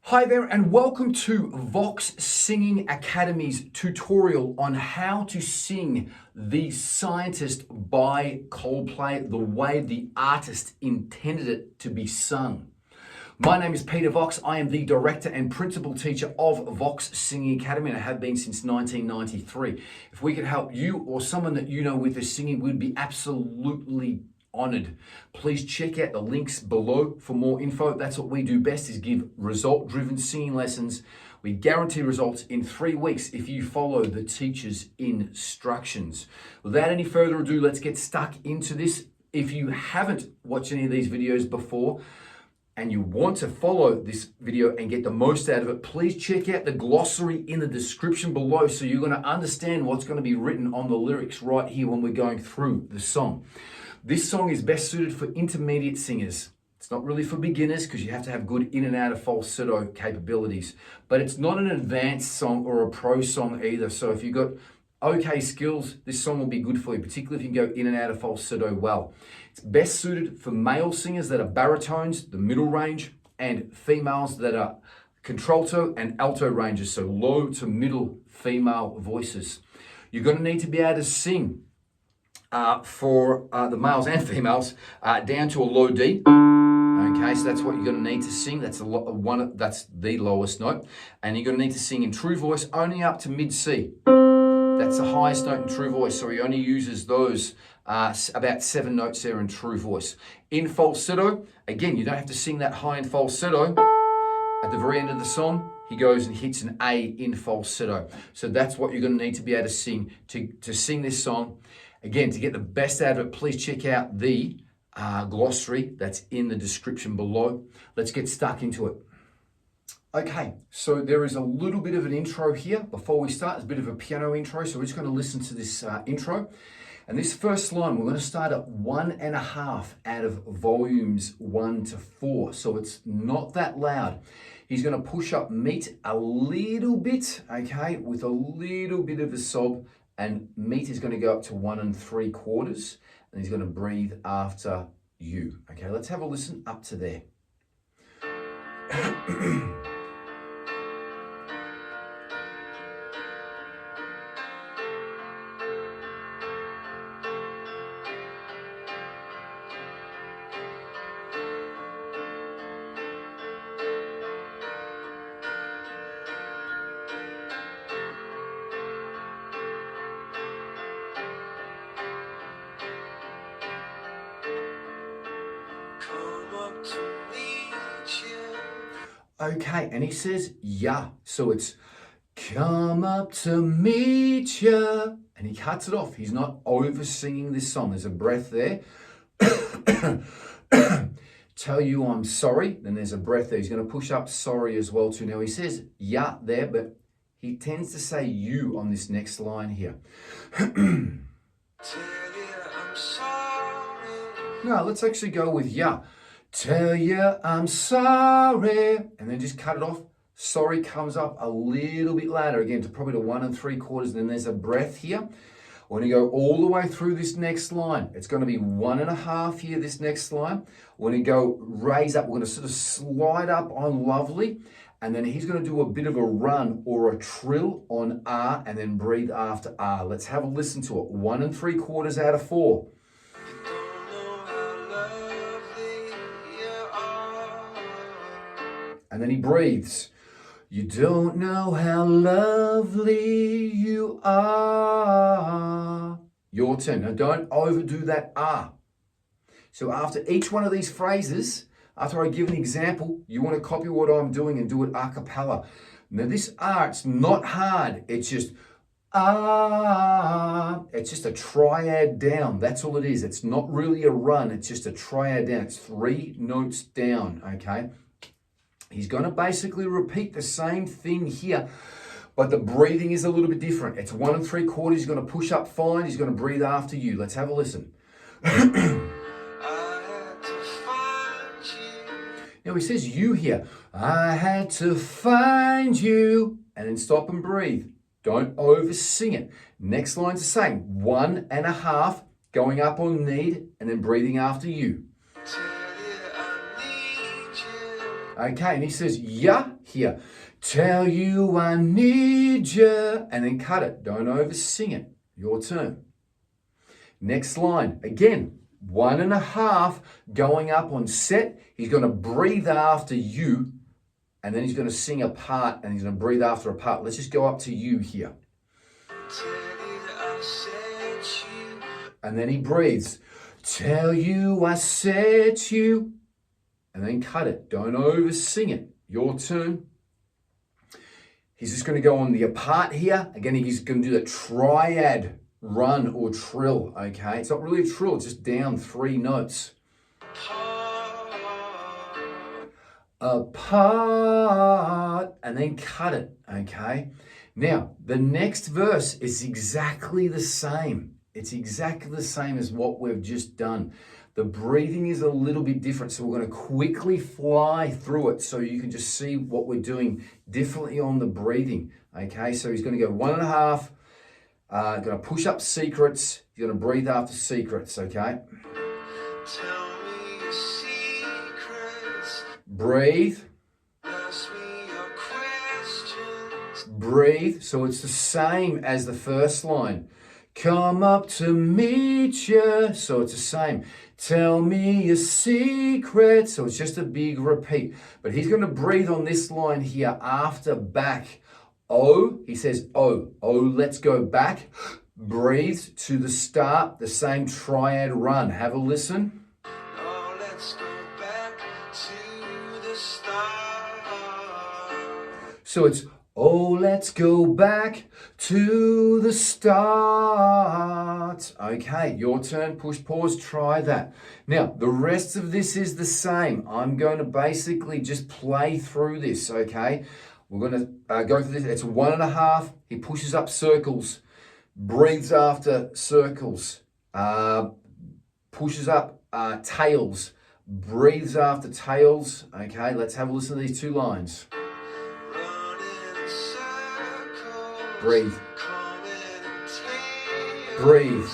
Hi there and welcome to Vox Singing Academy's tutorial on how to sing The Scientist by Coldplay the way the artist intended it to be sung. My name is Peter Vox. I am the director and principal teacher of Vox Singing Academy and I have been since 1993. If we could help you or someone that you know with their singing, we'd be absolutely honored. Please check out the links below for more info. That's what we do best, is give result-driven singing lessons. We guarantee results in 3 weeks if you follow the teacher's instructions. Without any further ado, let's get stuck into this. If you haven't watched any of these videos before and you want to follow this video and get the most out of it, please check out the glossary in the description below so you're going to understand what's going to be written on the lyrics right here when we're going through the song. This song is best suited for intermediate singers. It's not really for beginners because you have to have good in and out of falsetto capabilities. But it's not an advanced song or a pro song either. So if you've got okay skills, this song will be good for you, particularly if you can go in and out of falsetto well. It's best suited for male singers that are baritones, the middle range, and females that are contralto and alto ranges, so low to middle female voices. You're going to need to be able to sing for the males and females down to a low D. Okay, so that's what you're going to need to sing. That's that's the lowest note, and you're going to need to sing in true voice only up to mid C. That's the highest note in true voice, so he only uses those about 7 notes there in true voice. In falsetto, again, you don't have to sing that high in falsetto. At the very end of the song, he goes and hits an A in falsetto. So that's what you're going to need to be able to sing to sing this song. Again, to get the best out of it, please check out the glossary that's in the description below. Let's get stuck into it. Okay, so there is a little bit of an intro here before we start. It's a bit of a piano intro, so we're just going to listen to this intro. And this first line, we're going to start at 1.5 out of volumes 1 to 4. So it's not that loud. He's going to push up meet a little bit, okay, with a little bit of a sob. And meet is going to go up to 1 3/4, and he's going to breathe after you. Okay, let's have a listen up to there. Okay, and he says, yeah. So it's come up to meet ya. And he cuts it off. He's not over singing this song. There's a breath there. Tell you I'm sorry. Then there's a breath there. He's going to push up sorry as well too. Now he says, yeah, there, but he tends to say you on this next line here. No, let's actually go with yeah. Tell you I'm sorry, and then just cut it off. Sorry comes up a little bit louder, again to probably to 1 3/4, and then there's a breath here. When you go all the way through this next line, it's going to be 1.5 here, this next line. When you go raise up, we're going to sort of slide up on lovely, and then he's going to do a bit of a run or a trill on R, and then breathe after R. Let's have a listen to it. 1 3/4 out of 4. And then he breathes. You don't know how lovely you are. Your turn. Now don't overdo that R. So after each one of these phrases, after I give an example, you want to copy what I'm doing and do it a cappella. Now this R, it's not hard. It's just ah. It's just a triad down. That's all it is. It's not really a run. It's just a triad down. It's 3 notes down, okay? He's going to basically repeat the same thing here, but the breathing is a little bit different. It's 1 3/4. He's going to push up fine. He's going to breathe after you. Let's have a listen. Now he says you here. I had to find you. And then stop and breathe. Don't over sing it. Next line's the same. 1.5 going up on need and then breathing after you. Okay, and he says, yeah, here. Tell you I need you. And then cut it. Don't over-sing it. Your turn. Next line. Again, 1.5 going up on set. He's going to breathe after you. And then he's going to sing a part. And he's going to breathe after a part. Let's just go up to you here. And then he breathes. Tell you I set you. And then cut it. Don't over-sing it. Your turn. He's just going to go on the apart here. Again, he's going to do that triad run or trill, okay? It's not really a trill, it's just down 3 notes. Apart, and then cut it, okay? Now, the next verse is exactly the same. It's exactly the same as what we've just done. The breathing is a little bit different, so we're going to quickly fly through it so you can just see what we're doing differently on the breathing. Okay, so he's going to go 1.5, going to push up secrets, you're going to breathe after secrets, okay? Tell me your secrets. Breathe. Ask me your questions. Breathe, so it's the same as the first line. Come up to meet you, so it's the same. Tell me your secret, so it's just a big repeat. But he's going to breathe on this line here after back. Oh, he says, oh, let's go back. Breathe to the start, the same triad run. Have a listen. Oh, let's go back to the start. So it's, oh, let's go back to the start. Okay, your turn. Push, pause, try that. Now, the rest of this is the same. I'm going to basically just play through this, okay? We're going to go through this. It's 1.5. He pushes up circles, breathes after circles, pushes up tails, breathes after tails. Okay, let's have a listen to these 2 lines. Breathe. Breathe.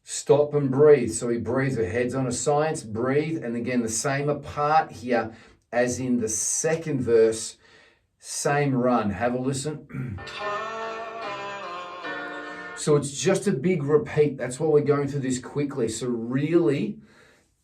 Stop and breathe. So he breathes with heads on a science, breathe, and again the same apart here as in the second verse, same run. Have a listen. So it's just a big repeat. That's why we're going through this quickly. So really,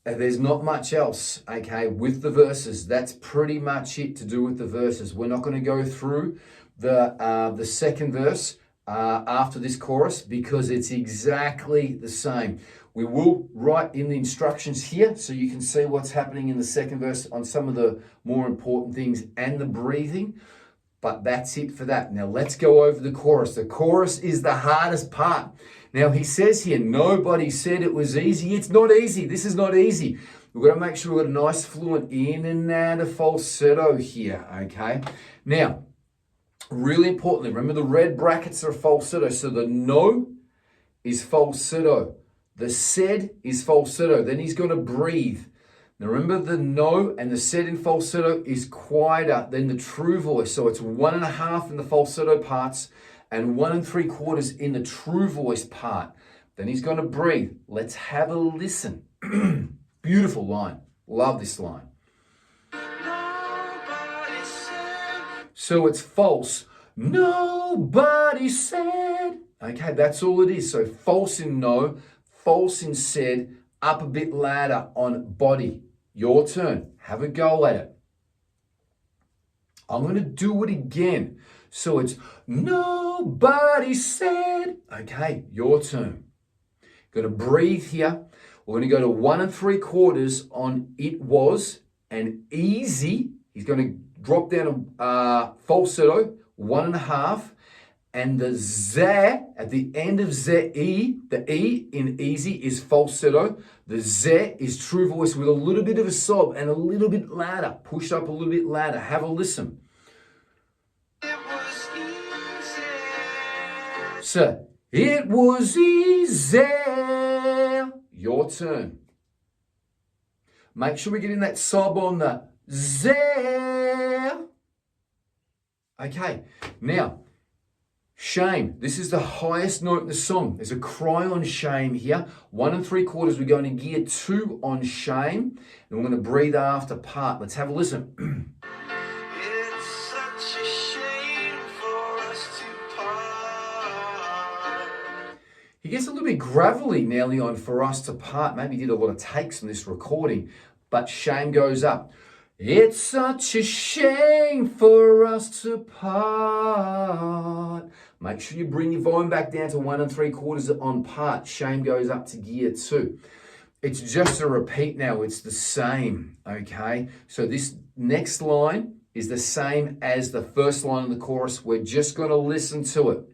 there's not much else, okay, with the verses. That's pretty much it to do with the verses. We're not going to go through the second verse after this chorus because it's exactly the same. We will write in the instructions here so you can see what's happening in the second verse on some of the more important things and the breathing. But that's it for that. Now let's go over the chorus. The chorus is the hardest part. Now he says here, nobody said it was easy. It's not easy. This is not easy. We've got to make sure we've got a nice fluent in and out of falsetto here, okay? Now, really importantly, remember the red brackets are falsetto. So the no is falsetto. The said is falsetto. Then he's going to breathe. Now remember the no and the said in falsetto is quieter than the true voice. So it's 1.5 in the falsetto parts and 1 3/4 in the true voice part. Then he's going to breathe. Let's have a listen. Beautiful line. Love this line. So it's false. Nobody said. Okay, that's all it is. So false in no, false in said, up a bit louder on body. Your turn. Have a go at it. I'm going to do it again. So it's nobody said. Okay, your turn. Going to breathe here. We're going to go to 1 3/4 on it was and easy. He's going to drop down a falsetto, 1.5. And the Z at the end of Z-E, the E in easy is falsetto. The Z is true voice with a little bit of a sob and a little bit louder. Push up a little bit louder. Have a listen. It was easy. So, it was easy. Your turn. Make sure we get in that sob on the Z. Okay, now, Shame. This is the highest note in the song. There's a cry on shame here. 1 3/4. We're going to gear 2 on shame. And we're going to breathe after part. Let's have a listen. It's such a shame for us to part. He gets a little bit gravelly nearly on for us to part. Maybe he did a lot of takes on this recording, but shame goes up. It's such a shame for us to part. Make sure you bring your volume back down to 1 3/4 on part. Shame goes up to gear 2. It's just a repeat now. It's the same, okay? So this next line is the same as the first line of the chorus. We're just going to listen to it.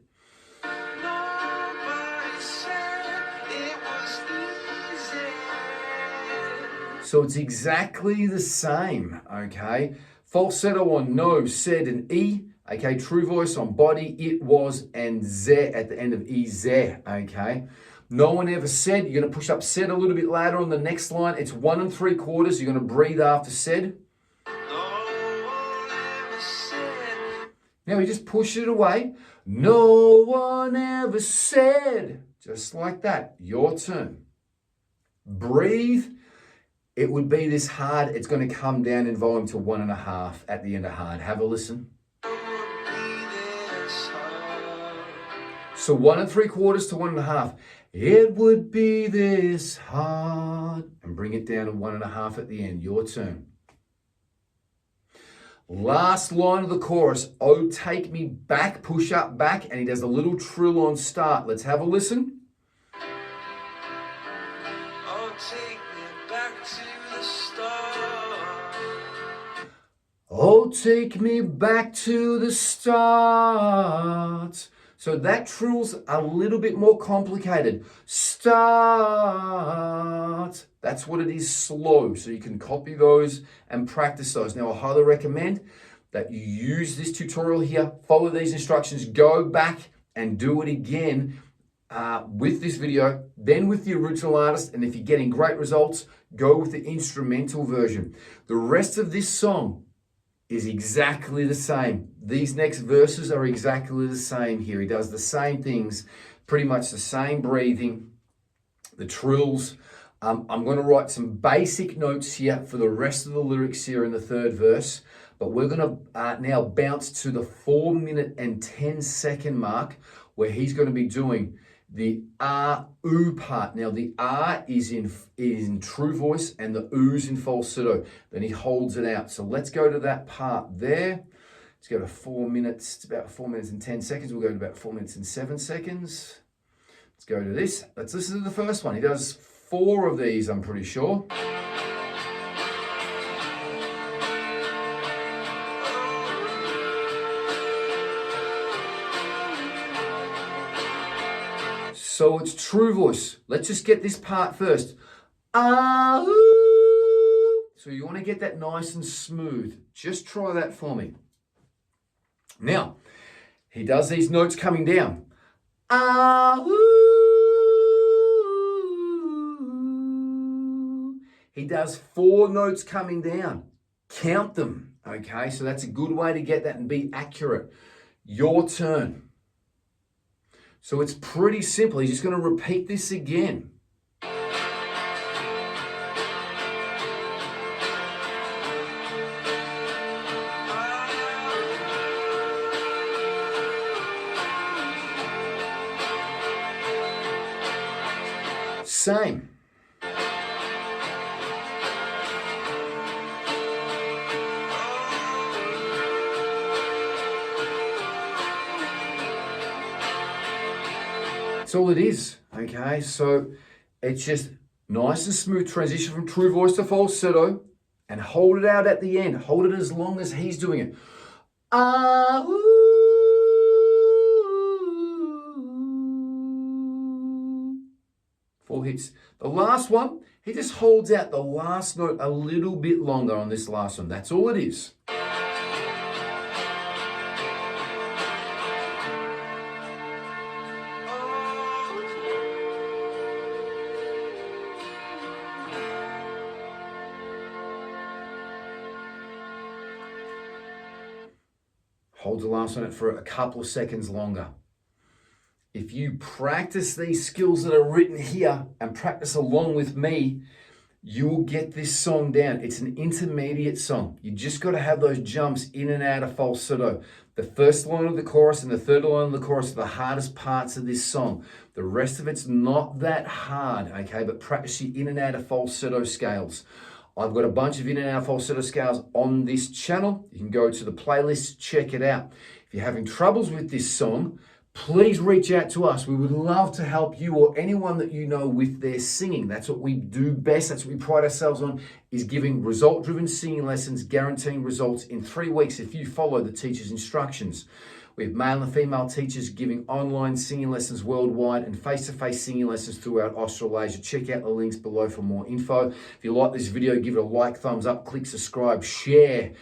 Nobody said it was easy. So it's exactly the same, okay? Falsetto on no, said, and E. Okay, true voice on body, it was, and ze at the end of E, ze, okay? No one ever said. You're going to push up said a little bit later on the next line. It's 1 3/4. You're going to breathe after said. No one ever said. Now we just push it away. No one ever said. Just like that. Your turn. Breathe. It would be this hard. It's going to come down in volume to 1.5 at the end of hard. Have a listen. So 1 3/4 to 1.5. It would be this hard. And bring it down to 1.5 at the end. Your turn. Last line of the chorus. Oh, take me back, push up, back. And he does a little trill on start. Let's have a listen. Oh, take me back to the start. Oh, take me back to the start. So that trill's a little bit more complicated. Start. That's what it is, slow. So you can copy those and practice those. Now, I highly recommend that you use this tutorial here, follow these instructions, go back and do it again with this video, then with the original artist. And if you're getting great results, go with the instrumental version. The rest of this song is exactly the same. These next verses are exactly the same here. He does the same things, pretty much the same breathing, the trills. I'm going to write some basic notes here for the rest of the lyrics here in the third verse, but we're going to now bounce to the 4 minute and 10 second mark where he's going to be doing the R, oo part. Now the R is in true voice and the oo's in falsetto. Then he holds it out. So let's go to that part there. Let's go to 4 minutes. It's about 4 minutes and 10 seconds. We'll go to about 4 minutes and 7 seconds. Let's go to this. Let's listen to the first one. He does 4 of these, I'm pretty sure. So it's true voice. Let's just get this part first. Ah, ooh. So you want to get that nice and smooth. Just try that for me. Now, he does these notes coming down. Ah, ooh. He does 4 notes coming down. Count them, okay? So that's a good way to get that and be accurate. Your turn. So it's pretty simple. He's just going to repeat this again. Same. That's all it is, okay? So it's just nice and smooth transition from true voice to falsetto and hold it out at the end. Hold it as long as he's doing it. Ah, ooh. 4 hits. The last one, he just holds out the last note a little bit longer on this last one. That's all it is. Holds the last note for a couple of seconds longer. if you practice these skills that are written here and practice along with me, you will get this song down. It's an intermediate song. You just got to have those jumps in and out of falsetto. The first line of the chorus and the third line of the chorus are the hardest parts of this song. The rest of it's not that hard, okay? But practice your in and out of falsetto scales. I've got a bunch of in and out falsetto scales on this channel. You can go to the playlist, check it out. If you're having troubles with this song, please reach out to us. We would love to help you or anyone that you know with their singing. That's what we do best. That's what we pride ourselves on, is giving result-driven singing lessons, guaranteeing results in 3 weeks if you follow the teacher's instructions. We have male and female teachers giving online singing lessons worldwide and face-to-face singing lessons throughout Australasia. Check out the links below for more info. If you like this video, give it a like, thumbs up, click subscribe, share.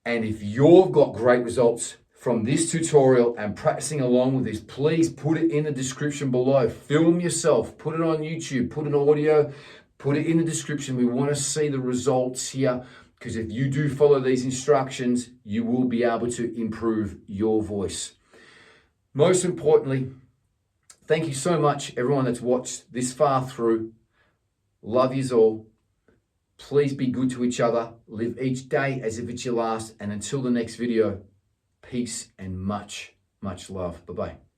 And if you've got great results from this tutorial and practicing along with this, please put it in the description below. Film yourself, put it on YouTube, put an audio, put it in the description. We want to see the results here, because if you do follow these instructions, you will be able to improve your voice. Most importantly, thank you so much, everyone that's watched this far through. Love yous all. Please be good to each other. Live each day as if it's your last. And until the next video, peace and much, much love. Bye-bye.